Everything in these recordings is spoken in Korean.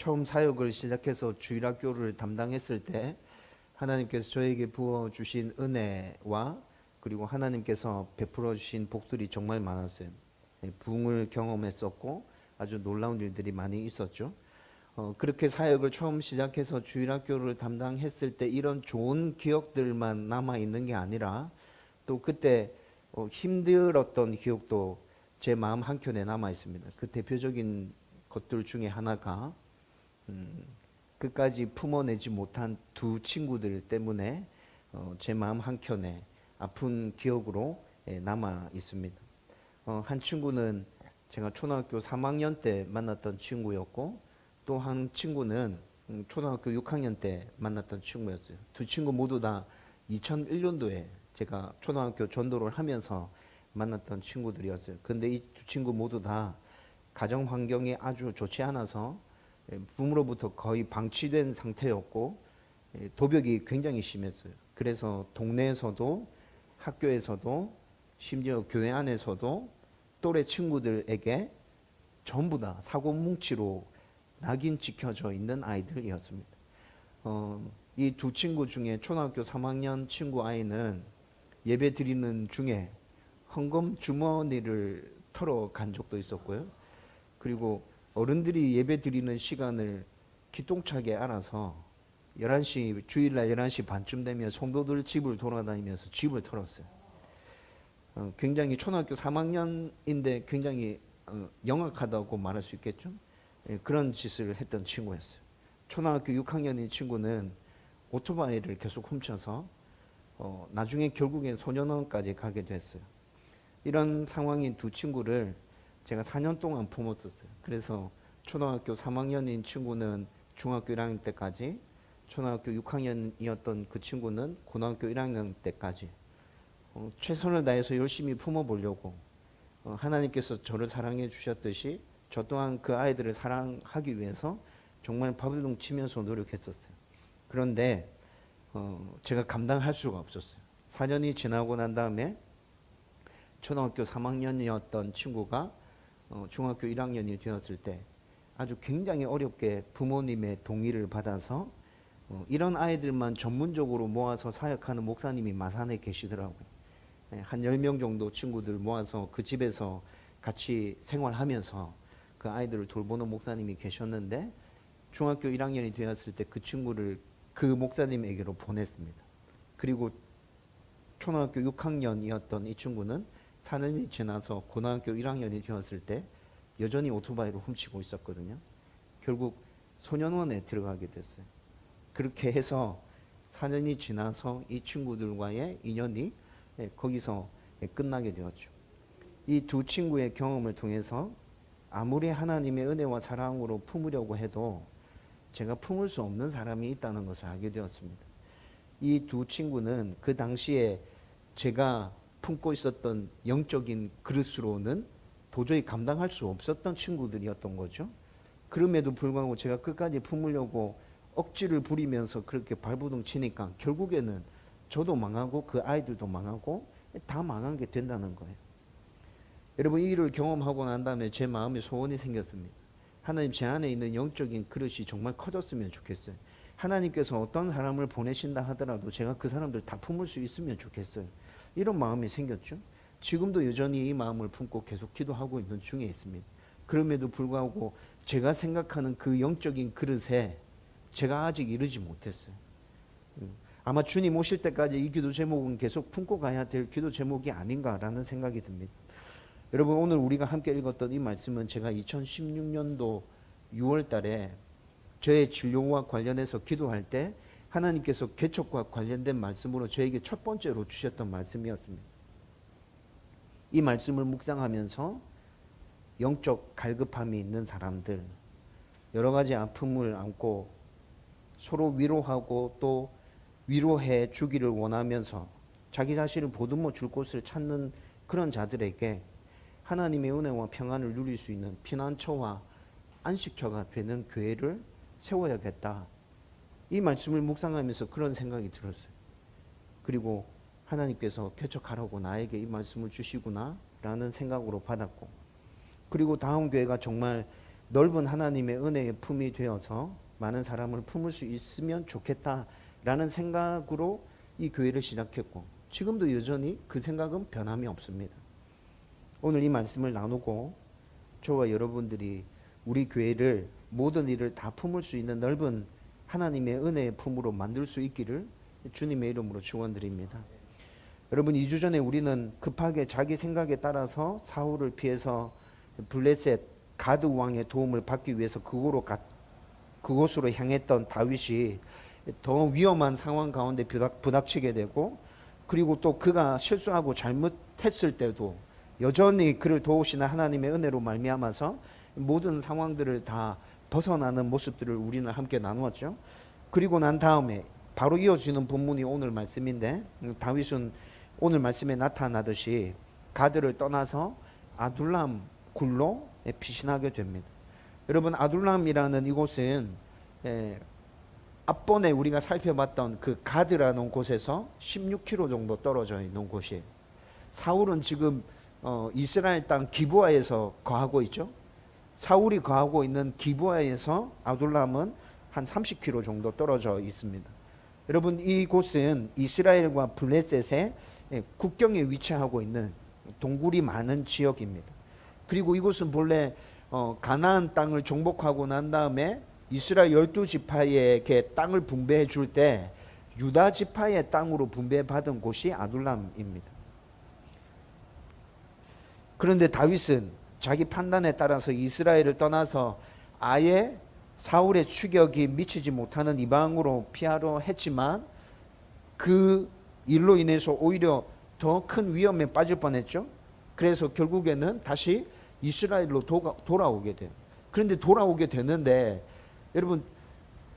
처음 사역을 시작해서 주일학교를 담당했을 때 하나님께서 저에게 부어주신 은혜와 그리고 하나님께서 베풀어 주신 복들이 정말 많았어요. 부흥을 경험했었고 아주 놀라운 일들이 많이 있었죠. 그렇게 사역을 처음 시작해서 주일학교를 담당했을 때 이런 좋은 기억들만 남아 있는 게 아니라 또 그때 힘들었던 기억도 제 마음 한켠에 남아 있습니다. 그 대표적인 것들 중에 하나가 끝까지 품어내지 못한 두 친구들 때문에 제 마음 한켠에 아픈 기억으로 남아 있습니다. 한 친구는 제가 초등학교 3학년 때 만났던 친구였고 또 한 친구는 초등학교 6학년 때 만났던 친구였어요. 두 친구 모두 다 2001년도에 제가 초등학교 전도를 하면서 만났던 친구들이었어요. 근데 이 두 친구 모두 다 가정 환경이 아주 좋지 않아서 부모로부터 거의 방치된 상태였고 도벽이 굉장히 심했어요. 그래서 동네에서도 학교에서도 심지어 교회 안에서도 또래 친구들에게 전부 다 사고뭉치로 낙인 찍혀져 있는 아이들이었습니다. 이 두 친구 중에 초등학교 3학년 친구 아이는 예배 드리는 중에 헌금 주머니를 털어간 적도 있었고요. 그리고 어른들이 예배 드리는 시간을 기똥차게 알아서 11시 주일날 11시 반쯤 되면 성도들 집을 돌아다니면서 집을 털었어요. 굉장히 초등학교 3학년인데 굉장히 영악하다고 말할 수 있겠죠. 그런 짓을 했던 친구였어요. 초등학교 6학년인 친구는 오토바이를 계속 훔쳐서 나중에 결국엔 소년원까지 가게 됐어요. 이런 상황인 두 친구를 제가 4년 동안 품었었어요. 그래서 초등학교 3학년인 친구는 중학교 1학년 때까지, 초등학교 6학년이었던 그 친구는 고등학교 1학년 때까지 최선을 다해서 열심히 품어보려고 하나님께서 저를 사랑해 주셨듯이 저 또한 그 아이들을 사랑하기 위해서 정말 발버둥 치면서 노력했었어요. 그런데 제가 감당할 수가 없었어요. 4년이 지나고 난 다음에 초등학교 3학년이었던 친구가 중학교 1학년이 되었을 때 아주 굉장히 어렵게 부모님의 동의를 받아서 이런 아이들만 전문적으로 모아서 사역하는 목사님이 마산에 계시더라고요. 한 10명 정도 친구들 모아서 그 집에서 같이 생활하면서 그 아이들을 돌보는 목사님이 계셨는데 중학교 1학년이 되었을 때 그 친구를 그 목사님에게로 보냈습니다. 그리고 초등학교 6학년이었던 이 친구는 4년이 지나서 고등학교 1학년이 되었을 때 여전히 오토바이를 훔치고 있었거든요. 결국 소년원에 들어가게 됐어요. 그렇게 해서 4년이 지나서 이 친구들과의 인연이 거기서 끝나게 되었죠. 이 두 친구의 경험을 통해서 아무리 하나님의 은혜와 사랑으로 품으려고 해도 제가 품을 수 없는 사람이 있다는 것을 알게 되었습니다. 이 두 친구는 그 당시에 제가 품고 있었던 영적인 그릇으로는 도저히 감당할 수 없었던 친구들이었던 거죠. 그럼에도 불구하고 제가 끝까지 품으려고 억지를 부리면서 그렇게 발버둥 치니까 결국에는 저도 망하고 그 아이들도 망하고 다 망한 게 된다는 거예요. 여러분, 이 일을 경험하고 난 다음에 제 마음에 소원이 생겼습니다. 하나님, 제 안에 있는 영적인 그릇이 정말 커졌으면 좋겠어요. 하나님께서 어떤 사람을 보내신다 하더라도 제가 그 사람들 다 품을 수 있으면 좋겠어요. 이런 마음이 생겼죠. 지금도 여전히 이 마음을 품고 계속 기도하고 있는 중에 있습니다. 그럼에도 불구하고 제가 생각하는 그 영적인 그릇에 제가 아직 이르지 못했어요. 아마 주님 오실 때까지 이 기도 제목은 계속 품고 가야 될 기도 제목이 아닌가라는 생각이 듭니다. 여러분, 오늘 우리가 함께 읽었던 이 말씀은 제가 2016년도 6월 달에 저의 진료와 관련해서 기도할 때 하나님께서 개척과 관련된 말씀으로 저에게 첫 번째로 주셨던 말씀이었습니다. 이 말씀을 묵상하면서 영적 갈급함이 있는 사람들, 여러 가지 아픔을 안고 서로 위로하고 또 위로해 주기를 원하면서 자기 자신을 보듬어 줄 곳을 찾는 그런 자들에게 하나님의 은혜와 평안을 누릴 수 있는 피난처와 안식처가 되는 교회를 세워야겠다. 이 말씀을 묵상하면서 그런 생각이 들었어요. 그리고 하나님께서 개척하라고 나에게 이 말씀을 주시구나 라는 생각으로 받았고, 그리고 다음 교회가 정말 넓은 하나님의 은혜의 품이 되어서 많은 사람을 품을 수 있으면 좋겠다라는 생각으로 이 교회를 시작했고, 지금도 여전히 그 생각은 변함이 없습니다. 오늘 이 말씀을 나누고 저와 여러분들이 우리 교회를 모든 일을 다 품을 수 있는 넓은 하나님의 은혜의 품으로 만들 수 있기를 주님의 이름으로 축원드립니다. 여러분, 2주 전에 우리는 급하게 자기 생각에 따라서 사울을 피해서 블레셋 가드 왕의 도움을 받기 위해서 그곳으로 향했던 다윗이 더 위험한 상황 가운데 부닥치게 되고, 그리고 또 그가 실수하고 잘못했을 때도 여전히 그를 도우시는 하나님의 은혜로 말미암아서 모든 상황들을 다 벗어나는 모습들을 우리는 함께 나누었죠. 그리고 난 다음에 바로 이어지는 본문이 오늘 말씀인데, 다윗은 오늘 말씀에 나타나듯이 가드를 떠나서 아둘람 굴로 피신하게 됩니다. 여러분, 아둘람이라는 이곳은 앞번에 우리가 살펴봤던 그 가드라는 곳에서 16km 정도 떨어져 있는 곳이에요. 사울은 지금 이스라엘 땅 기브아에서 거하고 있죠. 사울이 거하고 있는 기브아에서 아둘람은 한 30km 정도 떨어져 있습니다. 여러분, 이곳은 이스라엘과 블레셋의 국경에 위치하고 있는 동굴이 많은 지역입니다. 그리고 이곳은 본래 가나안 땅을 정복하고 난 다음에 이스라엘 12지파에게 땅을 분배해 줄 때 유다 지파의 땅으로 분배받은 곳이 아둘람입니다. 그런데 다윗은 자기 판단에 따라서 이스라엘을 떠나서 아예 사울의 추격이 미치지 못하는 이방으로 피하려 했지만 그 일로 인해서 오히려 더 큰 위험에 빠질 뻔했죠. 그래서 결국에는 다시 이스라엘로 돌아오게 돼요. 그런데 돌아오게 되는데 여러분,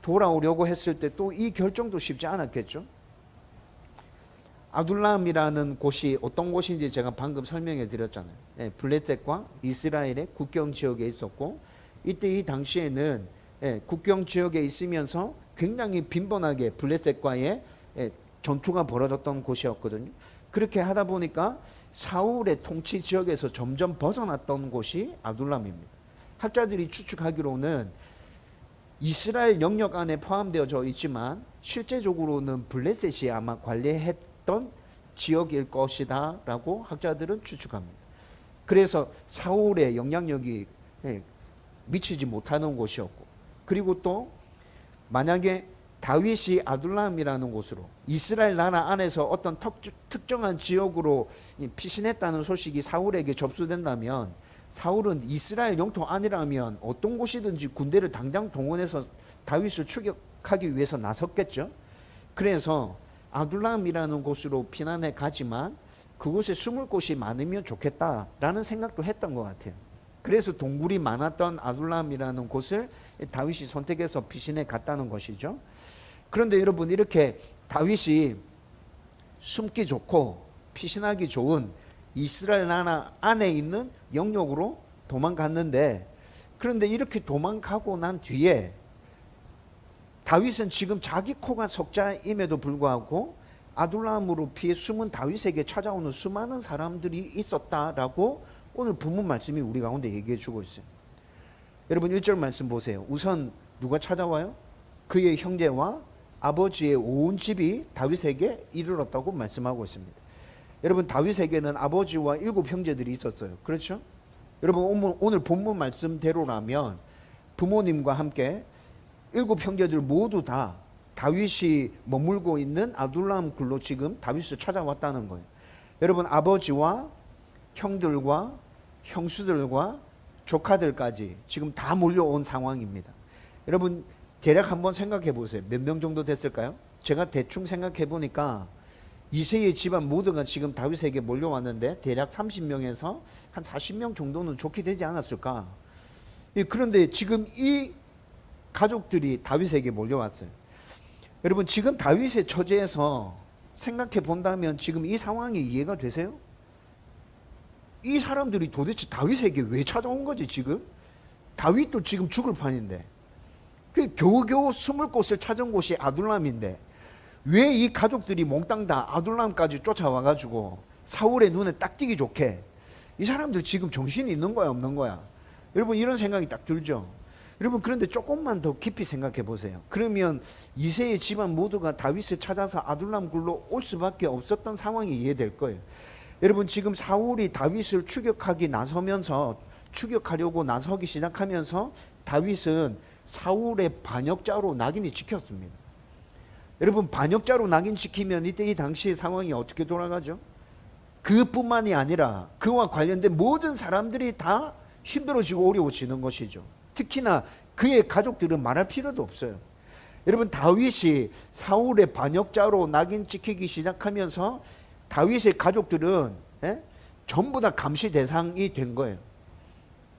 돌아오려고 했을 때 또 이 결정도 쉽지 않았겠죠. 아둘람이라는 곳이 어떤 곳인지 제가 방금 설명해 드렸잖아요. 블레셋과 이스라엘의 국경 지역에 있었고, 이때 이 당시에는 국경 지역에 있으면서 굉장히 빈번하게 블레셋과의 전투가 벌어졌던 곳이었거든요. 그렇게 하다 보니까 사울의 통치 지역에서 점점 벗어났던 곳이 아둘람입니다. 학자들이 추측하기로는 이스라엘 영역 안에 포함되어져 있지만 실제적으로는 블레셋이 아마 관리했던 지역일 것이다 라고 학자들은 추측합니다. 그래서 사울의 영향력이 미치지 못하는 곳이었고, 그리고 또 만약에 다윗이 아둘람이라는 곳으로 이스라엘 나라 안에서 어떤 특정한 지역으로 피신했다는 소식이 사울에게 접수된다면 사울은 이스라엘 영토 안이라면 어떤 곳이든지 군대를 당장 동원해서 다윗을 추격하기 위해서 나섰겠죠. 그래서 아둘람이라는 곳으로 피난해 가지만 그곳에 숨을 곳이 많으면 좋겠다라는 생각도 했던 것 같아요. 그래서 동굴이 많았던 아둘람이라는 곳을 다윗이 선택해서 피신해 갔다는 것이죠. 그런데 여러분, 이렇게 다윗이 숨기 좋고 피신하기 좋은 이스라엘 나라 안에 있는 영역으로 도망갔는데, 그런데 이렇게 도망가고 난 뒤에 다윗은 지금 자기 코가 석자임에도 불구하고 아둘람으로 피해 숨은 다윗에게 찾아오는 수많은 사람들이 있었다라고 오늘 본문 말씀이 우리 가운데 얘기해 주고 있어요. 여러분, 1절 말씀 보세요. 우선 누가 찾아와요? 그의 형제와 아버지의 온 집이 다윗에게 이르렀다고 말씀하고 있습니다. 여러분, 다윗에게는 아버지와 7 형제들이 있었어요. 그렇죠? 여러분, 오늘 본문 말씀대로라면 부모님과 함께 7 형제들 모두 다 다윗이 머물고 있는 아둘람 굴로 지금 다윗을 찾아왔다는 거예요. 여러분, 아버지와 형들과 형수들과 조카들까지 지금 다 몰려온 상황입니다. 여러분, 대략 한번 생각해 보세요. 몇 명 정도 됐을까요? 제가 대충 생각해 보니까 이세의 집안 모두가 지금 다윗에게 몰려왔는데 대략 30명에서 한 40명 정도는 좋게 되지 않았을까? 그런데 지금 이 가족들이 다윗에게 몰려왔어요. 여러분, 지금 다윗의 처지에서 생각해 본다면 지금 이 상황이 이해가 되세요? 이 사람들이 도대체 다윗에게 왜 찾아온 거지? 지금 다윗도 지금 죽을 판인데, 그 겨우겨우 숨을 곳을 찾은 곳이 아둘람인데 왜 이 가족들이 몽땅 다 아둘람까지 쫓아와가지고 사울의 눈에 딱 띄기 좋게 이 사람들 지금 정신이 있는 거야 없는 거야? 여러분 이런 생각이 딱 들죠. 여러분 그런데 조금만 더 깊이 생각해 보세요. 그러면 이새의 집안 모두가 다윗을 찾아서 아둘람 굴로 올 수밖에 없었던 상황이 이해될 거예요. 여러분 지금 사울이 다윗을 추격하려고 나서기 시작하면서 다윗은 사울의 반역자로 낙인이 찍혔습니다. 여러분 반역자로 낙인 찍히면 이때 이 당시의 상황이 어떻게 돌아가죠? 그뿐만이 아니라 그와 관련된 모든 사람들이 다 힘들어지고 어려워지는 것이죠. 특히나 그의 가족들은 말할 필요도 없어요. 여러분 다윗이 사울의 반역자로 낙인 찍히기 시작하면서 다윗의 가족들은 전부 다 감시 대상이 된 거예요.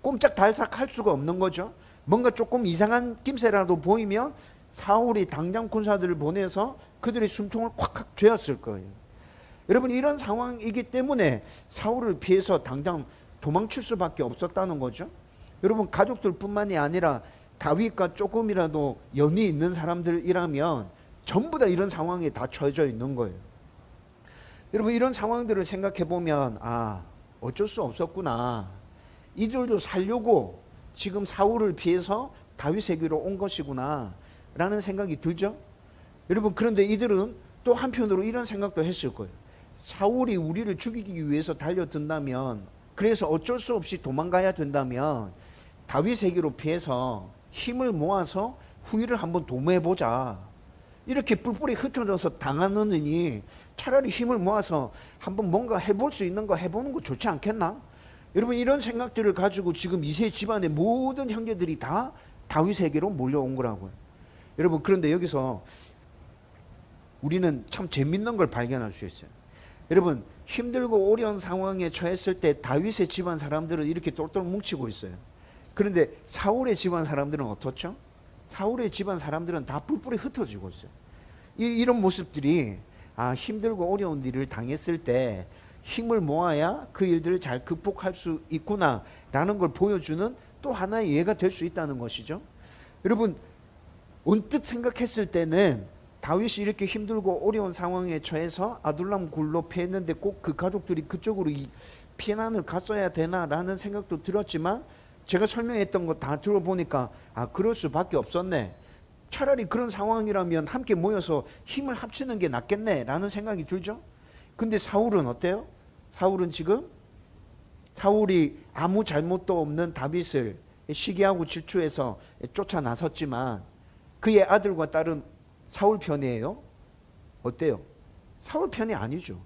꼼짝달싹 할 수가 없는 거죠. 뭔가 조금 이상한 낌새라도 보이면 사울이 당장 군사들을 보내서 그들의 숨통을 콱콱 죄었을 거예요. 여러분 이런 상황이기 때문에 사울을 피해서 당장 도망칠 수밖에 없었다는 거죠. 여러분 가족들뿐만이 아니라 다윗과 조금이라도 연이 있는 사람들이라면 전부 다 이런 상황에 다 처해져 있는 거예요. 여러분 이런 상황들을 생각해 보면 어쩔 수 없었구나. 이들도 살려고 지금 사울을 피해서 다윗에게로 온 것이구나 라는 생각이 들죠. 여러분 그런데 이들은 또 한편으로 이런 생각도 했을 거예요. 사울이 우리를 죽이기 위해서 달려든다면, 그래서 어쩔 수 없이 도망가야 된다면 다윗에게로 피해서 힘을 모아서 후위를 한번 도모해보자. 이렇게 뿔뿔이 흩어져서 당하느니 차라리 힘을 모아서 한번 뭔가 해볼 수 있는 거 해보는 거 좋지 않겠나? 여러분 이런 생각들을 가지고 지금 이새 집안의 모든 형제들이 다 다윗에게로 몰려온 거라고요. 여러분 그런데 여기서 우리는 참 재밌는 걸 발견할 수 있어요. 여러분 힘들고 어려운 상황에 처했을 때 다윗의 집안 사람들은 이렇게 똘똘 뭉치고 있어요. 그런데 사울의 집안 사람들은 어떻죠? 사울의 집안 사람들은 다 뿔뿔이 흩어지고 있어요. 이런 모습들이 힘들고 어려운 일을 당했을 때 힘을 모아야 그 일들을 잘 극복할 수 있구나 라는 걸 보여주는 또 하나의 예가 될 수 있다는 것이죠. 여러분 언뜻 생각했을 때는 다윗이 이렇게 힘들고 어려운 상황에 처해서 아둘람 굴로 피했는데 꼭 그 가족들이 그쪽으로 이 피난을 갔어야 되나라는 생각도 들었지만 제가 설명했던 거 다 들어보니까 그럴 수밖에 없었네. 차라리 그런 상황이라면 함께 모여서 힘을 합치는 게 낫겠네 라는 생각이 들죠. 근데 사울은 어때요? 사울이 아무 잘못도 없는 다윗을 시기하고 질투해서 쫓아 나섰지만 그의 아들과 딸은 사울 편이에요? 어때요? 사울 편이 아니죠.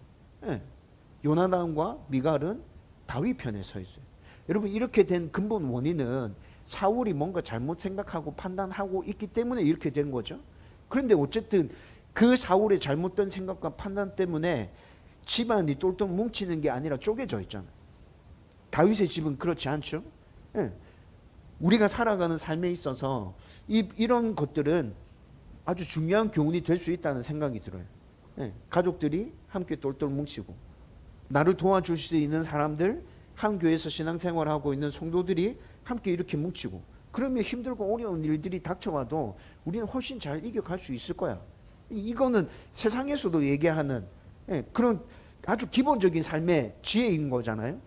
요나단과 미갈은 다윗 편에 서 있어요. 여러분 이렇게 된 근본 원인은 사울이 뭔가 잘못 생각하고 판단하고 있기 때문에 이렇게 된 거죠. 그런데 어쨌든 그 사울의 잘못된 생각과 판단 때문에 집안이 똘똘 뭉치는 게 아니라 쪼개져 있잖아요. 다윗의 집은 그렇지 않죠. 우리가 살아가는 삶에 있어서 이런 것들은 아주 중요한 교훈이 될 수 있다는 생각이 들어요. 가족들이 함께 똘똘 뭉치고 나를 도와줄 수 있는 사람들, 한 교회에서 신앙생활하고 있는 성도들이 함께 이렇게 뭉치고 그러면 힘들고 어려운 일들이 닥쳐와도 우리는 훨씬 잘 이겨갈 수 있을 거야. 이거는 세상에서도 얘기하는 그런 아주 기본적인 삶의 지혜인 거잖아요.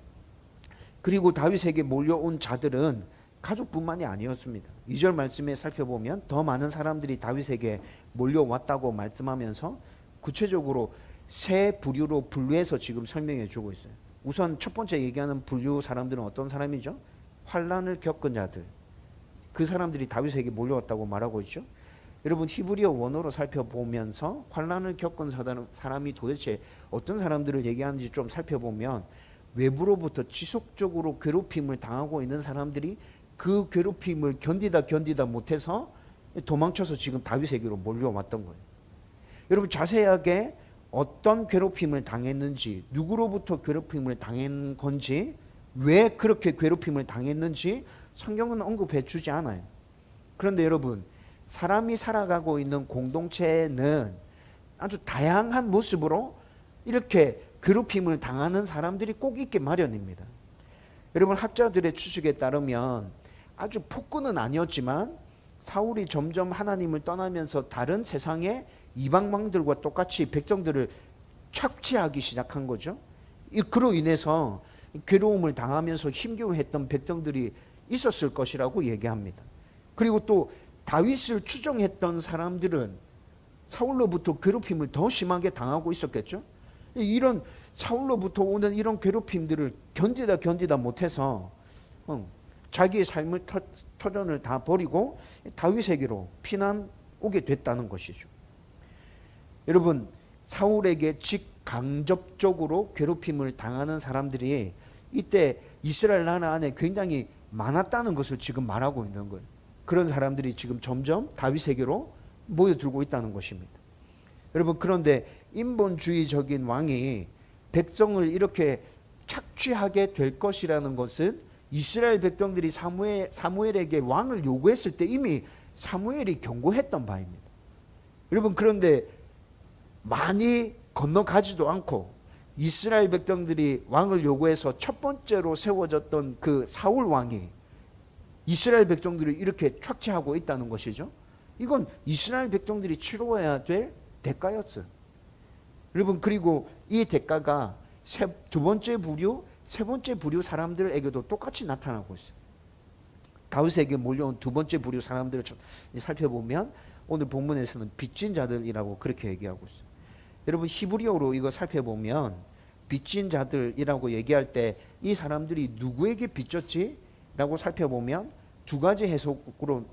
그리고 다윗에게 몰려온 자들은 가족뿐만이 아니었습니다. 2절 말씀에 살펴보면 더 많은 사람들이 다윗에게 몰려왔다고 말씀하면서 구체적으로 세 부류로 분류해서 지금 설명해 주고 있어요. 우선 첫 번째 얘기하는 분류 사람들은 어떤 사람이죠? 환난을 겪은 자들. 그 사람들이 다윗에게 몰려왔다고 말하고 있죠. 여러분 히브리어 원어로 살펴보면서 환난을 겪은 사람이 도대체 어떤 사람들을 얘기하는지 좀 살펴보면 외부로부터 지속적으로 괴롭힘을 당하고 있는 사람들이 그 괴롭힘을 견디다 못해서 도망쳐서 지금 다윗에게로 몰려왔던 거예요. 여러분 자세하게 어떤 괴롭힘을 당했는지, 누구로부터 괴롭힘을 당한 건지, 왜 그렇게 괴롭힘을 당했는지 성경은 언급해 주지 않아요. 그런데 여러분 사람이 살아가고 있는 공동체는 아주 다양한 모습으로 이렇게 괴롭힘을 당하는 사람들이 꼭 있게 마련입니다. 여러분 학자들의 추측에 따르면 아주 폭군은 아니었지만 사울이 점점 하나님을 떠나면서 다른 세상의 이방왕들과 똑같이 백성들을 착취하기 시작한 거죠. 그로 인해서 괴로움을 당하면서 힘겨워했던 백성들이 있었을 것이라고 얘기합니다. 그리고 또 다윗을 추종했던 사람들은 사울로부터 괴롭힘을 더 심하게 당하고 있었겠죠. 이런 사울로부터 오는 이런 괴롭힘들을 견디다 못해서 자기의 삶의 터전을 다 버리고 다윗에게로 피난 오게 됐다는 것이죠. 여러분, 사울에게 직간접적으로 괴롭힘을 당하는 사람들이 이때 이스라엘 나라 안에 굉장히 많았다는 것을 지금 말하고 있는 거예요. 그런 사람들이 지금 점점 다윗에게로 모여들고 있다는 것입니다. 여러분, 그런데 인본주의적인 왕이 백성을 이렇게 착취하게 될 것이라는 것은 이스라엘 백성들이 사무엘에게 왕을 요구했을 때 이미 사무엘이 경고했던 바입니다. 여러분, 그런데 많이 건너가지도 않고 이스라엘 백성들이 왕을 요구해서 첫 번째로 세워졌던 그 사울 왕이 이스라엘 백성들을 이렇게 착취하고 있다는 것이죠. 이건 이스라엘 백성들이 치러야 될 대가였어요. 여러분, 그리고 이 대가가 두 번째 부류, 세 번째 부류 사람들에게도 똑같이 나타나고 있어요. 다윗에게 몰려온 두 번째 부류 사람들을 살펴보면 오늘 본문에서는 빚진 자들이라고 그렇게 얘기하고 있어요. 여러분, 히브리어로 이거 살펴보면 빚진 자들이라고 얘기할 때 이 사람들이 누구에게 빚졌지? 라고 살펴보면 두 가지 해석으로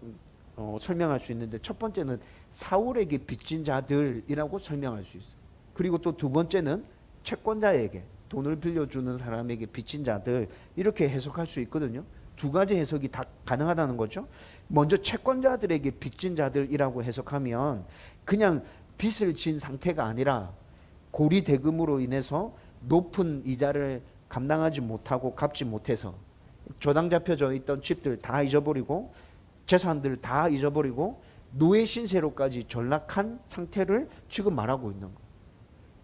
설명할 수 있는데, 첫 번째는 사울에게 빚진 자들이라고 설명할 수 있어요. 그리고 또 두 번째는 채권자에게, 돈을 빌려주는 사람에게 빚진 자들, 이렇게 해석할 수 있거든요. 두 가지 해석이 다 가능하다는 거죠. 먼저 채권자들에게 빚진 자들이라고 해석하면 그냥 빚을 진 상태가 아니라 고리 대금으로 인해서 높은 이자를 감당하지 못하고 갚지 못해서 저당 잡혀져 있던 집들 다 잊어버리고 재산들 다 잊어버리고 노예 신세로까지 전락한 상태를 지금 말하고 있는 거예요.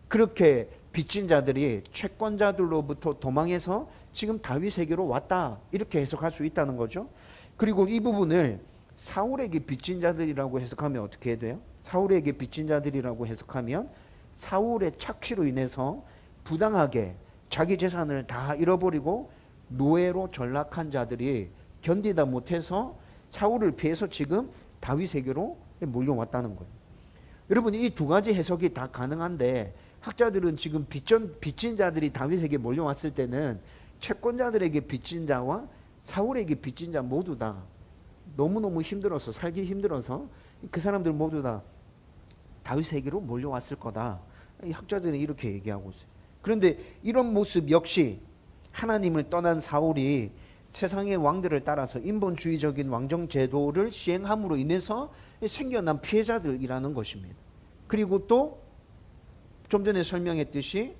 그렇게 빚진 자들이 채권자들로부터 도망해서 지금 다윗에게로 왔다, 이렇게 해석할 수 있다는 거죠. 그리고 이 부분을 사울에게 빚진 자들이라고 해석하면 어떻게 해야 돼요? 사울에게 빚진 자들이라고 해석하면 사울의 착취로 인해서 부당하게 자기 재산을 다 잃어버리고 노예로 전락한 자들이 견디다 못해서 사울을 피해서 지금 다윗에게로 몰려왔다는 거예요. 여러분, 이 두 가지 해석이 다 가능한데 학자들은 지금 빚진 자들이 다윗에게 몰려왔을 때는 채권자들에게 빚진 자와 사울에게 빚진 자 모두 다 너무너무 힘들어서, 살기 힘들어서 그 사람들 모두 다 다윗에게로 몰려왔을 거다. 이 학자들은 이렇게 얘기하고 있어요. 그런데 이런 모습 역시 하나님을 떠난 사울이 세상의 왕들을 따라서 인본주의적인 왕정 제도를 시행함으로 인해서 생겨난 피해자들이라는 것입니다. 그리고 또 좀 전에 설명했듯이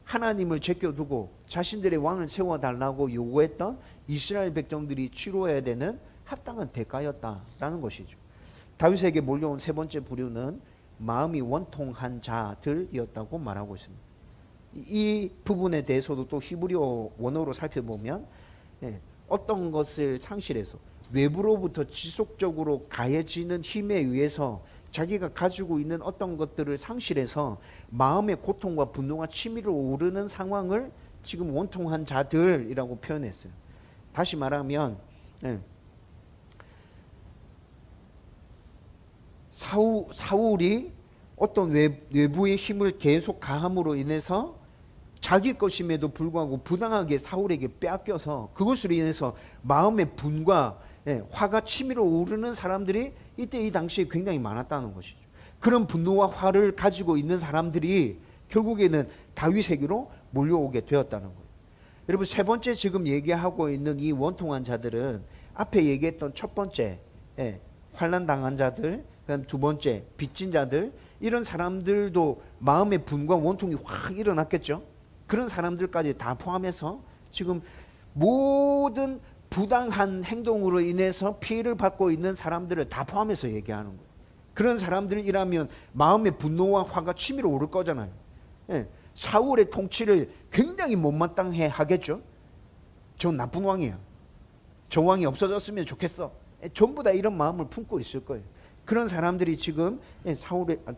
하나님을 제껴두고 자신들의 왕을 세워달라고 요구했던 이스라엘 백성들이 치러야 되는 합당한 대가였다라는 것이죠. 다윗에게 몰려온 세 번째 부류는 마음이 원통한 자들이었다고 말하고 있습니다. 이 부분에 대해서도 또 히브리어 원어로 살펴보면 어떤 것을 상실해서 외부로부터 지속적으로 가해지는 힘에 의해서 자기가 가지고 있는 어떤 것들을 상실해서 마음의 고통과 분노가 치밀어 오르는 상황을 지금 원통한 자들이라고 표현했어요. 다시 말하면 사울이 어떤 외부의 힘을 계속 가함으로 인해서 자기 것임에도 불구하고 부당하게 사울에게 빼앗겨서 그것으로 인해서 마음의 분과 화가 치밀어 오르는 사람들이 이때 이 당시에 굉장히 많았다는 것이죠. 그런 분노와 화를 가지고 있는 사람들이 결국에는 다윗에게로 몰려오게 되었다는 거예요. 여러분, 세 번째 지금 얘기하고 있는 이 원통한 자들은 앞에 얘기했던 첫 번째 환난 당한 자들, 그다음 두 번째 빚진 자들, 이런 사람들도 마음의 분과 원통이 확 일어났겠죠. 그런 사람들까지 다 포함해서 지금 모든 부당한 행동으로 인해서 피해를 받고 있는 사람들을 다 포함해서 얘기하는 거예요. 그런 사람들이라면 마음의 분노와 화가 치밀어 오를 거잖아요. 사울의 통치를 굉장히 못마땅해 하겠죠. 저 나쁜 왕이야. 저 왕이 없어졌으면 좋겠어. 전부 다 이런 마음을 품고 있을 거예요. 그런 사람들이 지금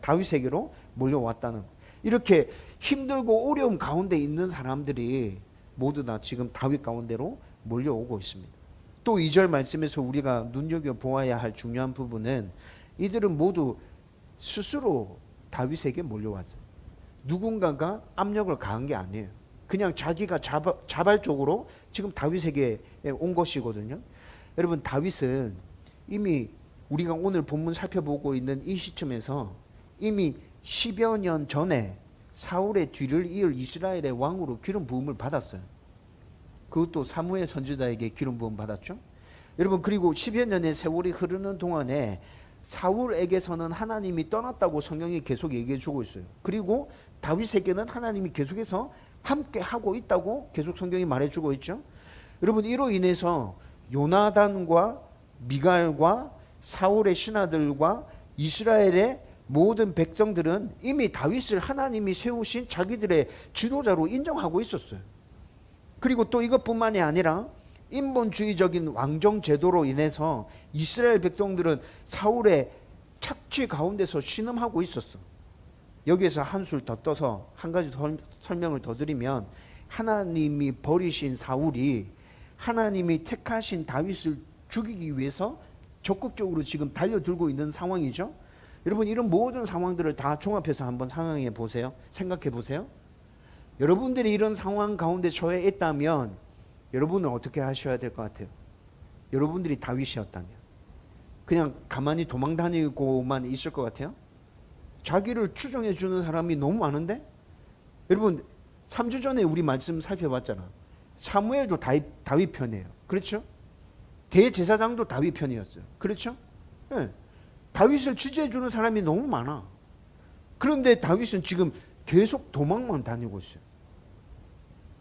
다윗에게로 몰려왔다는 거예요. 이렇게 힘들고 어려움 가운데 있는 사람들이 모두 다 지금 다윗 가운데로 몰려오고 있습니다. 또 2절 말씀에서 우리가 눈여겨보아야 할 중요한 부분은 이들은 모두 스스로 다윗에게 몰려왔어요. 누군가가 압력을 가한 게 아니에요. 그냥 자기가 자발적으로 지금 다윗에게 온 것이거든요. 여러분, 다윗은 이미 우리가 오늘 본문 살펴보고 있는 이 시점에서 이미 10여 년 전에 사울의 뒤를 이을 이스라엘의 왕으로 기름 부음을 받았어요. 그것도 사무엘 선지자에게 기름 부음 받았죠. 여러분, 그리고 10여 년의 세월이 흐르는 동안에 사울에게서는 하나님이 떠났다고 성경이 계속 얘기해 주고 있어요. 그리고 다윗에게는 하나님이 계속해서 함께 하고 있다고 계속 성경이 말해 주고 있죠. 여러분, 이로 인해서 요나단과 미갈과 사울의 신하들과 이스라엘의 모든 백성들은 이미 다윗을 하나님이 세우신 자기들의 지도자로 인정하고 있었어요. 그리고 또 이것뿐만이 아니라 인본주의적인 왕정 제도로 인해서 이스라엘 백성들은 사울의 착취 가운데서 신음하고 있었어. 여기에서 한술 더 떠서 한 가지 설명을 더 드리면, 하나님이 버리신 사울이 하나님이 택하신 다윗을 죽이기 위해서 적극적으로 지금 달려들고 있는 상황이죠. 여러분, 이런 모든 상황들을 다 종합해서 한번 상황해 보세요. 생각해 보세요. 여러분들이 이런 상황 가운데 처해 있다면 여러분은 어떻게 하셔야 될 것 같아요? 여러분들이 다윗이었다면 그냥 가만히 도망 다니고만 있을 것 같아요? 자기를 추종해 주는 사람이 너무 많은데? 여러분, 3주 전에 우리 말씀 살펴봤잖아. 사무엘도 다윗 편이에요. 그렇죠? 대제사장도 다윗 편이었어요. 그렇죠? 네. 다윗을 지지해 주는 사람이 너무 많아. 그런데 다윗은 지금 계속 도망만 다니고 있어요.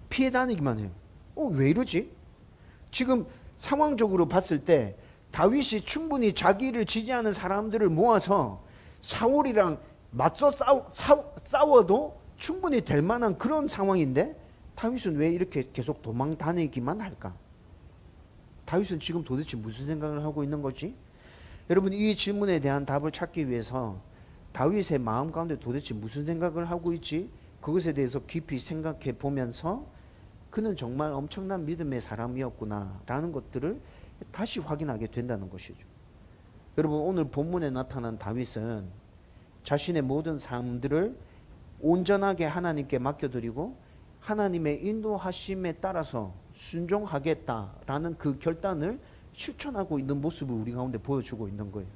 피해 다니기만 해요. 왜 이러지? 지금 상황적으로 봤을 때 다윗이 충분히 자기를 지지하는 사람들을 모아서 사울이랑 맞서 싸워도 충분히 될 만한 그런 상황인데 다윗은 왜 이렇게 계속 도망 다니기만 할까? 다윗은 지금 도대체 무슨 생각을 하고 있는 거지? 여러분, 이 질문에 대한 답을 찾기 위해서 다윗의 마음 가운데 도대체 무슨 생각을 하고 있지? 그것에 대해서 깊이 생각해 보면서 그는 정말 엄청난 믿음의 사람이었구나 라는 것들을 다시 확인하게 된다는 것이죠. 여러분, 오늘 본문에 나타난 다윗은 자신의 모든 삶들을 온전하게 하나님께 맡겨드리고 하나님의 인도하심에 따라서 순종하겠다라는 그 결단을 실천하고 있는 모습을 우리 가운데 보여주고 있는 거예요.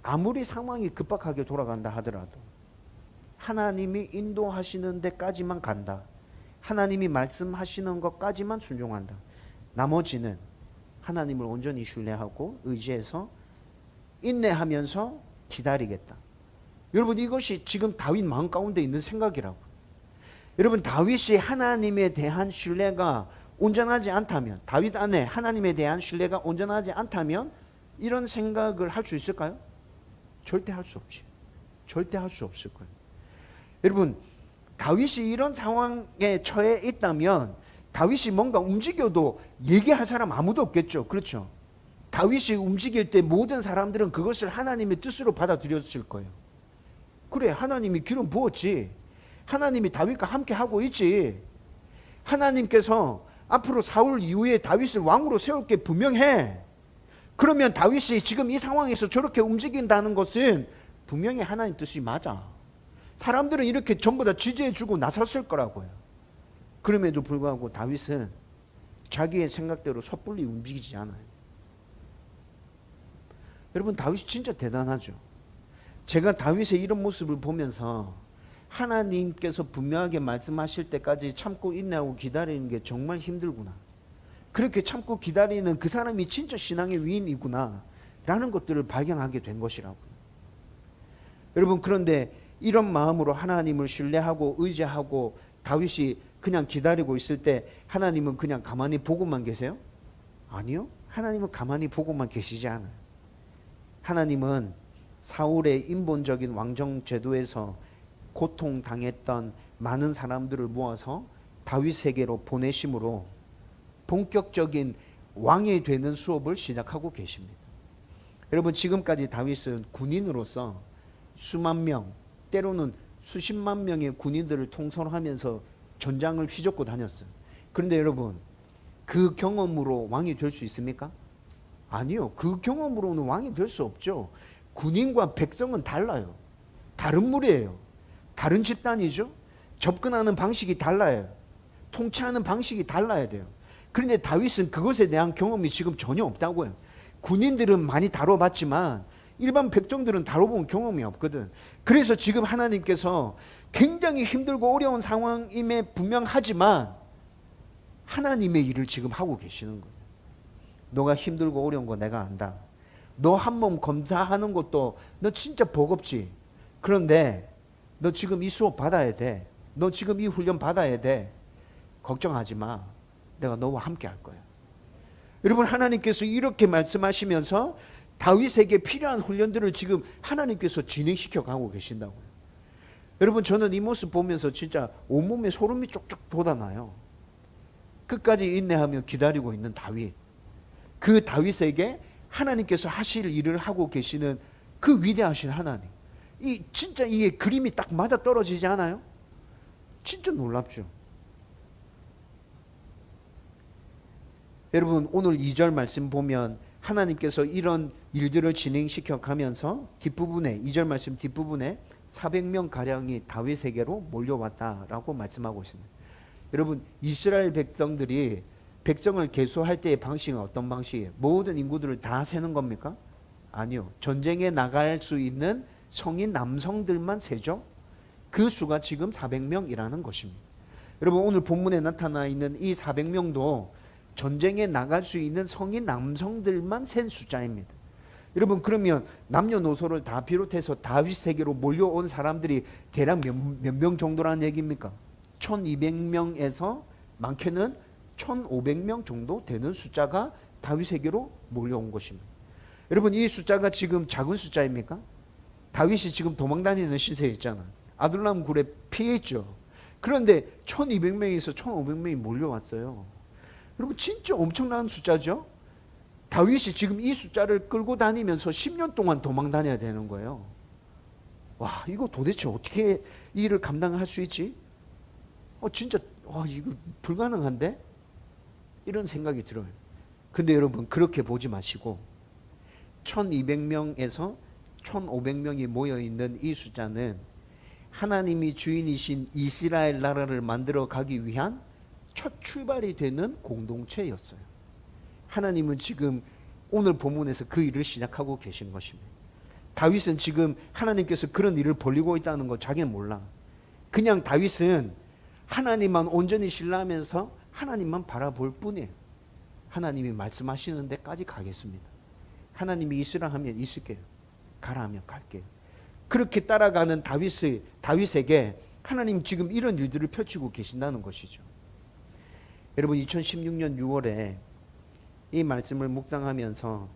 아무리 상황이 급박하게 돌아간다 하더라도 하나님이 인도하시는 데까지만 간다. 하나님이 말씀하시는 것까지만 순종한다. 나머지는 하나님을 온전히 신뢰하고 의지해서 인내하면서 기다리겠다. 여러분, 이것이 지금 다윗 마음 가운데 있는 생각이라고. 여러분, 다윗이 하나님에 대한 신뢰가 온전하지 않다면, 다윗 안에 하나님에 대한 신뢰가 온전하지 않다면 이런 생각을 할 수 있을까요? 절대 할 수 없지. 절대 할 수 없을 거예요. 여러분, 다윗이 이런 상황에 처해 있다면 다윗이 뭔가 움직여도 얘기할 사람 아무도 없겠죠. 그렇죠? 다윗이 움직일 때 모든 사람들은 그것을 하나님의 뜻으로 받아들였을 거예요. 그래, 하나님이 기름 부었지. 하나님이 다윗과 함께 하고 있지. 하나님께서 앞으로 사울 이후에 다윗을 왕으로 세울 게 분명해. 그러면 다윗이 지금 이 상황에서 저렇게 움직인다는 것은 분명히 하나님 뜻이 맞아. 사람들은 이렇게 전부 다 지지해주고 나섰을 거라고요. 그럼에도 불구하고 다윗은 자기의 생각대로 섣불리 움직이지 않아요. 여러분, 다윗이 진짜 대단하죠. 제가 다윗의 이런 모습을 보면서 하나님께서 분명하게 말씀하실 때까지 참고 인내하고 기다리는 게 정말 힘들구나. 그렇게 참고 기다리는 그 사람이 진짜 신앙의 위인이구나 라는 것들을 발견하게 된 것이라고요. 여러분, 그런데 이런 마음으로 하나님을 신뢰하고 의지하고 다윗이 그냥 기다리고 있을 때 하나님은 그냥 가만히 보고만 계세요? 아니요. 하나님은 가만히 보고만 계시지 않아요. 하나님은 사울의 인본적인 왕정 제도에서 고통당했던 많은 사람들을 모아서 다윗에게로 보내심으로 본격적인 왕이 되는 수업을 시작하고 계십니다. 여러분, 지금까지 다윗은 군인으로서 수만 명, 때로는 수십만 명의 군인들을 통솔하면서 전장을 휘젓고 다녔어요. 그런데 여러분, 그 경험으로 왕이 될 수 있습니까? 아니요. 그 경험으로는 왕이 될 수 없죠. 군인과 백성은 달라요. 다른 무리예요. 다른 집단이죠. 접근하는 방식이 달라요. 통치하는 방식이 달라야 돼요. 그런데 다윗은 그것에 대한 경험이 지금 전혀 없다고요. 군인들은 많이 다뤄봤지만 일반 백성들은 다뤄본 경험이 없거든. 그래서 지금 하나님께서 굉장히 힘들고 어려운 상황임에 분명하지만 하나님의 일을 지금 하고 계시는 거예요. 너가 힘들고 어려운 거 내가 안다. 너 한 몸 검사하는 것도 너 진짜 버겁지. 그런데 너 지금 이 수업 받아야 돼. 너 지금 이 훈련 받아야 돼. 걱정하지 마. 내가 너와 함께 할 거야. 여러분, 하나님께서 이렇게 말씀하시면서 다윗에게 필요한 훈련들을 지금 하나님께서 진행시켜 가고 계신다고요. 여러분, 저는 이 모습 보면서 진짜 온몸에 소름이 쪽쪽 돋아나요. 끝까지 인내하며 기다리고 있는 다윗. 그 다윗에게 하나님께서 하실 일을 하고 계시는 그 위대하신 하나님. 진짜 이게 그림이 딱 맞아 떨어지지 않아요? 진짜 놀랍죠. 여러분, 오늘 2절 말씀 보면 하나님께서 이런 일들을 진행시켜 가면서 뒷부분에 2절 말씀 뒷부분에 400명 가량이 다윗에게로 몰려왔다라고 말씀하고 있습니다. 여러분, 이스라엘 백성들이 백성을 계수할 때의 방식은 어떤 방식이에요? 모든 인구들을 다 세는 겁니까? 아니요. 전쟁에 나갈 수 있는 성인 남성들만 세죠. 그 수가 지금 400명이라는 것입니다. 여러분, 오늘 본문에 나타나 있는 이 400명도 전쟁에 나갈 수 있는 성인 남성들만 센 숫자입니다. 여러분, 그러면 남녀노소를 다 비롯해서 다윗에게로 몰려온 사람들이 대략 몇 명 정도라는 얘기입니까? 1200명에서 많게는 1500명 정도 되는 숫자가 다윗에게로 몰려온 것입니다. 여러분, 이 숫자가 지금 작은 숫자입니까? 다윗이 지금 도망다니는 시세에 있잖아. 아둘람 굴에 피해 있죠. 그런데 1200명에서 1500명이 몰려왔어요. 여러분, 진짜 엄청난 숫자죠. 다윗이 지금 이 숫자를 끌고 다니면서 10년 동안 도망 다녀야 되는 거예요. 와, 이거 도대체 어떻게 이 일을 감당할 수 있지? 진짜 이거 불가능한데? 이런 생각이 들어요. 근데 여러분, 그렇게 보지 마시고 1200명에서 1500명이 모여있는 이 숫자는 하나님이 주인이신 이스라엘 나라를 만들어 가기 위한 첫 출발이 되는 공동체였어요. 하나님은 지금 오늘 본문에서 그 일을 시작하고 계신 것입니다. 다윗은 지금 하나님께서 그런 일을 벌이고 있다는 거 자기는 몰라. 그냥 다윗은 하나님만 온전히 신뢰하면서 하나님만 바라볼 뿐이에요. 하나님이 말씀하시는 데까지 가겠습니다. 하나님이 있으라 하면 있을게요. 가라 하면 갈게요. 그렇게 따라가는 다윗에게 하나님 지금 이런 일들을 펼치고 계신다는 것이죠. 여러분, 2016년 6월에 이 말씀을 묵상하면서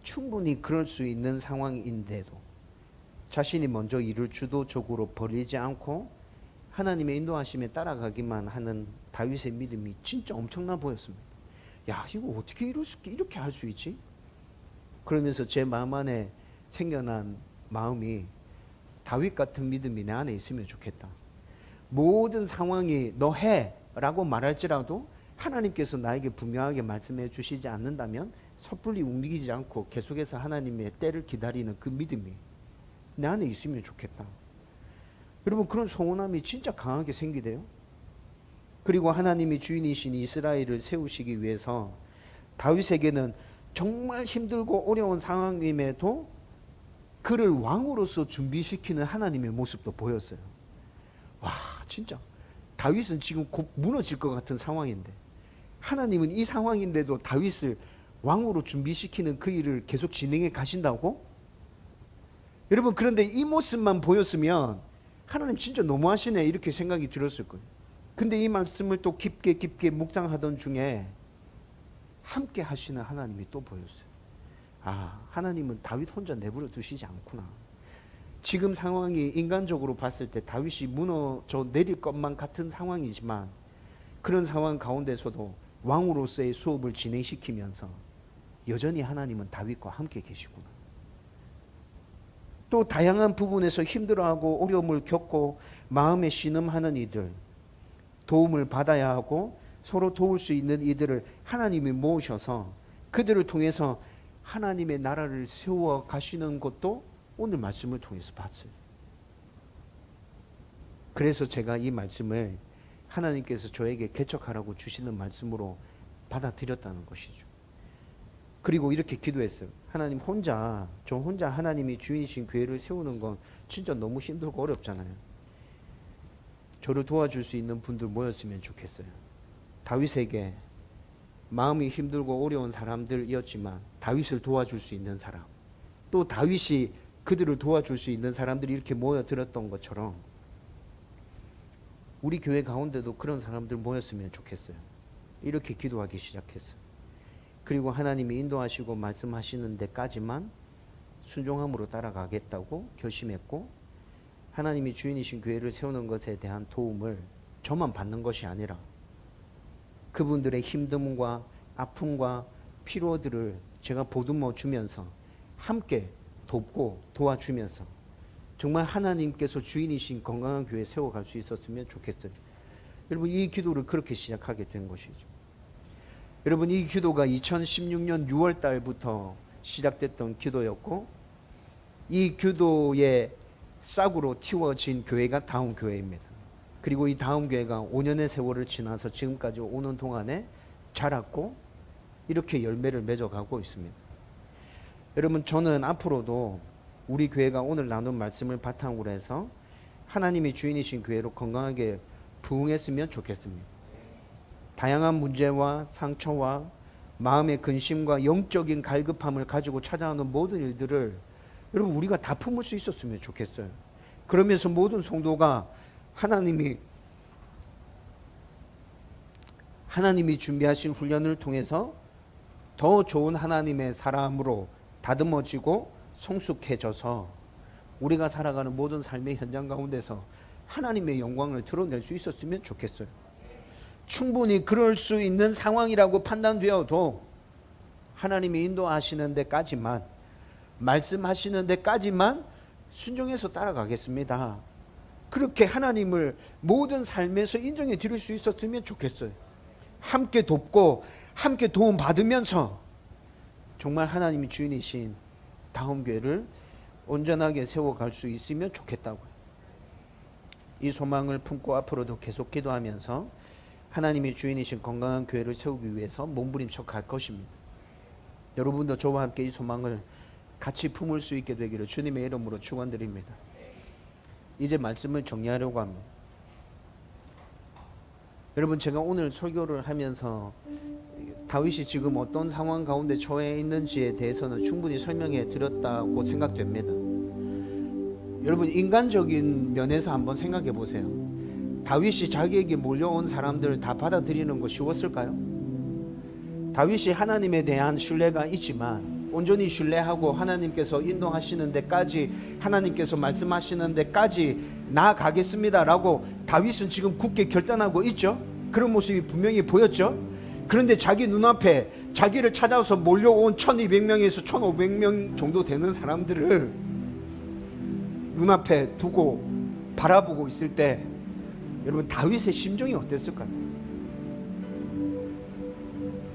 충분히 그럴 수 있는 상황인데도 자신이 먼저 일을 주도적으로 벌이지 않고 하나님의 인도하심에 따라가기만 하는 다윗의 믿음이 진짜 엄청나 보였습니다. 야, 이거 어떻게 이렇게 할 수 있지? 그러면서 제 마음 안에 생겨난 마음이 다윗 같은 믿음이 내 안에 있으면 좋겠다. 모든 상황이 너 해 라고 말할지라도 하나님께서 나에게 분명하게 말씀해 주시지 않는다면 섣불리 움직이지 않고 계속해서 하나님의 때를 기다리는 그 믿음이 내 안에 있으면 좋겠다. 여러분, 그런 소원함이 진짜 강하게 생기대요. 그리고 하나님이 주인이신 이스라엘을 세우시기 위해서 다윗에게는 정말 힘들고 어려운 상황임에도 그를 왕으로서 준비시키는 하나님의 모습도 보였어요. 와, 진짜 다윗은 지금 곧 무너질 것 같은 상황인데 하나님은 이 상황인데도 다윗을 왕으로 준비시키는 그 일을 계속 진행해 가신다고? 여러분, 그런데 이 모습만 보였으면 하나님 진짜 너무하시네 이렇게 생각이 들었을 거예요. 근데 이 말씀을 또 깊게 묵상하던 중에 함께 하시는 하나님이 또 보였어요. 아, 하나님은 다윗 혼자 내버려 두시지 않구나. 지금 상황이 인간적으로 봤을 때 다윗이 무너져 내릴 것만 같은 상황이지만 그런 상황 가운데서도 왕으로서의 수업을 진행시키면서 여전히 하나님은 다윗과 함께 계시구나. 또 다양한 부분에서 힘들어하고 어려움을 겪고 마음에 신음하는 이들 도움을 받아야 하고 서로 도울 수 있는 이들을 하나님이 모으셔서 그들을 통해서 하나님의 나라를 세워 가시는 것도 오늘 말씀을 통해서 봤어요. 그래서 제가 이 말씀을 하나님께서 저에게 개척하라고 주시는 말씀으로 받아들였다는 것이죠. 그리고 이렇게 기도했어요. 하나님 저 혼자 하나님이 주인이신 교회를 세우는 건 진짜 너무 힘들고 어렵잖아요. 저를 도와줄 수 있는 분들 모였으면 좋겠어요. 다윗에게 마음이 힘들고 어려운 사람들이었지만 다윗을 도와줄 수 있는 사람, 또 다윗이 그들을 도와줄 수 있는 사람들이 이렇게 모여들었던 것처럼 우리 교회 가운데도 그런 사람들 모였으면 좋겠어요. 이렇게 기도하기 시작했어요. 그리고 하나님이 인도하시고 말씀하시는 데까지만 순종함으로 따라가겠다고 결심했고, 하나님이 주인이신 교회를 세우는 것에 대한 도움을 저만 받는 것이 아니라 그분들의 힘듦과 아픔과 피로들을 제가 보듬어 주면서 함께 돕고 도와주면서 정말 하나님께서 주인이신 건강한 교회 세워갈 수 있었으면 좋겠어요. 여러분, 이 기도를 그렇게 시작하게 된 것이죠. 여러분, 이 기도가 2016년 6월 달부터 시작됐던 기도였고, 이 기도의 싹으로 틔워진 교회가 다음 교회입니다. 그리고 이 다음 교회가 5년의 세월을 지나서 지금까지 오는 동안에 자랐고 이렇게 열매를 맺어가고 있습니다. 여러분, 저는 앞으로도 우리 교회가 오늘 나눈 말씀을 바탕으로 해서 하나님이 주인이신 교회로 건강하게 부흥했으면 좋겠습니다. 다양한 문제와 상처와 마음의 근심과 영적인 갈급함을 가지고 찾아오는 모든 일들을 여러분 우리가 다 품을 수 있었으면 좋겠어요. 그러면서 모든 성도가 하나님이 준비하신 훈련을 통해서 더 좋은 하나님의 사람으로 다듬어지고 성숙해져서 우리가 살아가는 모든 삶의 현장 가운데서 하나님의 영광을 드러낼 수 있었으면 좋겠어요. 충분히 그럴 수 있는 상황이라고 판단되어도 하나님이 인도하시는 데까지만, 말씀하시는 데까지만 순종해서 따라가겠습니다. 그렇게 하나님을 모든 삶에서 인정해 드릴 수 있었으면 좋겠어요. 함께 돕고 함께 도움 받으면서 정말 하나님이 주인이신 다음 교회를 온전하게 세워갈 수 있으면 좋겠다고요. 이 소망을 품고 앞으로도 계속 기도하면서 하나님이 주인이신 건강한 교회를 세우기 위해서 몸부림쳐 갈 것입니다. 여러분도 저와 함께 이 소망을 같이 품을 수 있게 되기를 주님의 이름으로 축원드립니다. 이제 말씀을 정리하려고 합니다. 여러분, 제가 오늘 설교를 하면서 다윗이 지금 어떤 상황 가운데 처해 있는지에 대해서는 충분히 설명해 드렸다고 생각됩니다. 여러분, 인간적인 면에서 한번 생각해 보세요. 다윗이 자기에게 몰려온 사람들을 다 받아들이는 거 쉬웠을까요? 다윗이 하나님에 대한 신뢰가 있지만 온전히 신뢰하고 하나님께서 인도하시는 데까지, 하나님께서 말씀하시는 데까지 나아가겠습니다라고 다윗은 지금 굳게 결단하고 있죠. 그런 모습이 분명히 보였죠. 그런데 자기 눈앞에 자기를 찾아서 몰려온 1200명에서 1500명 정도 되는 사람들을 눈앞에 두고 바라보고 있을 때 여러분, 다윗의 심정이 어땠을까요?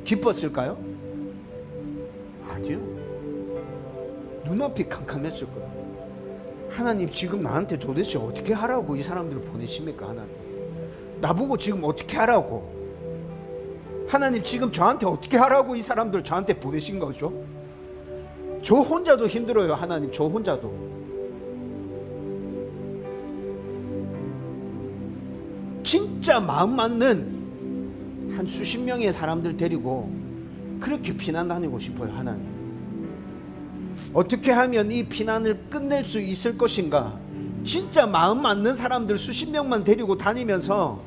기뻤을까요? 아니요. 눈앞이 캄캄했을 거예요. 하나님, 지금 나한테 도대체 어떻게 하라고 이 사람들을 보내십니까? 하나님, 나보고 지금 어떻게 하라고? 하나님, 지금 저한테 어떻게 하라고 이 사람들 저한테 보내신 거죠? 저 혼자도 힘들어요. 하나님, 저 혼자도. 진짜 마음 맞는 한 수십 명의 사람들 데리고 그렇게 피난 다니고 싶어요. 하나님, 어떻게 하면 이 피난을 끝낼 수 있을 것인가? 진짜 마음 맞는 사람들 수십 명만 데리고 다니면서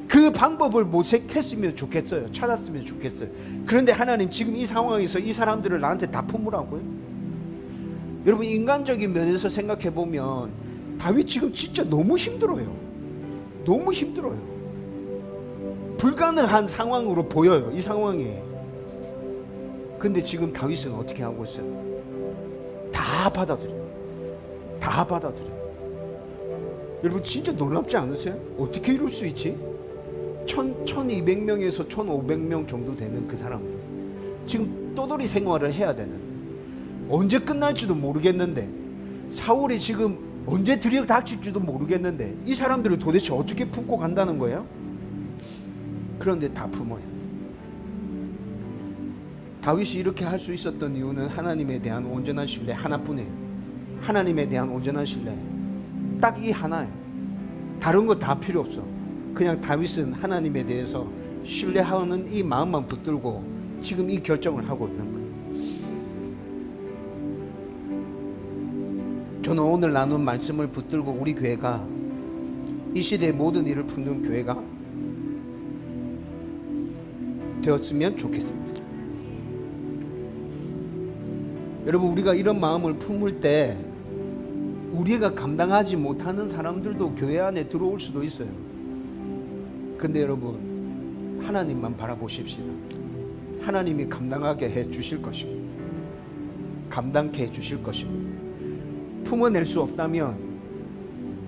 그 방법을 모색했으면 좋겠어요. 찾았으면 좋겠어요. 그런데 하나님, 지금 이 상황에서 이 사람들을 나한테 다 품으라고요? 여러분, 인간적인 면에서 생각해 보면 다윗 지금 진짜 너무 힘들어요. 너무 힘들어요. 불가능한 상황으로 보여요, 이 상황이. 근데 지금 다윗은 어떻게 하고 있어요? 다 받아들여요. 다 받아들여요. 여러분, 진짜 놀랍지 않으세요? 어떻게 이럴 수 있지? 1200명에서 1500명 정도 되는 그 사람들 지금 떠돌이 생활을 해야 되는데 언제 끝날지도 모르겠는데 사울이 지금 언제 들이닥칠지도 모르겠는데 이 사람들을 도대체 어떻게 품고 간다는 거예요? 그런데 다 품어요. 다윗이 이렇게 할 수 있었던 이유는 하나님에 대한 온전한 신뢰 하나뿐이에요. 하나님에 대한 온전한 신뢰 딱 이 하나예요. 다른 거 다 필요 없어. 그냥 다윗은 하나님에 대해서 신뢰하는 이 마음만 붙들고 지금 이 결정을 하고 있는 거예요. 저는 오늘 나눈 말씀을 붙들고 우리 교회가 이 시대의 모든 일을 품는 교회가 되었으면 좋겠습니다. 여러분, 우리가 이런 마음을 품을 때 우리가 감당하지 못하는 사람들도 교회 안에 들어올 수도 있어요. 근데 여러분, 하나님만 바라보십시오. 하나님이 감당하게 해 주실 것입니다. 감당케 해 주실 것입니다. 품어낼 수 없다면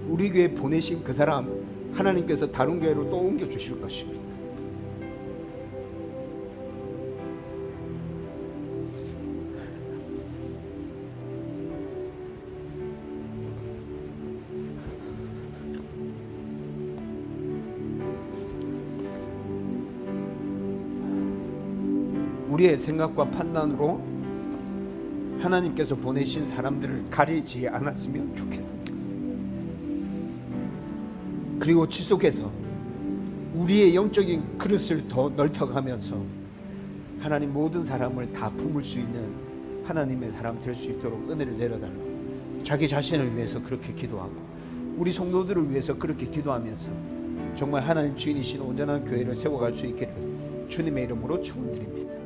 우리 교회 보내신 그 사람 하나님께서 다른 교회로 또 옮겨 주실 것입니다. 우리의 생각과 판단으로 하나님께서 보내신 사람들을 가리지 않았으면 좋겠습니다. 그리고 지속해서 우리의 영적인 그릇을 더 넓혀가면서 하나님 모든 사람을 다 품을 수 있는 하나님의 사람 될 수 있도록 은혜를 내려달라고 자기 자신을 위해서 그렇게 기도하고 우리 성도들을 위해서 그렇게 기도하면서 정말 하나님 주인이신 온전한 교회를 세워갈 수 있기를 주님의 이름으로 축원드립니다.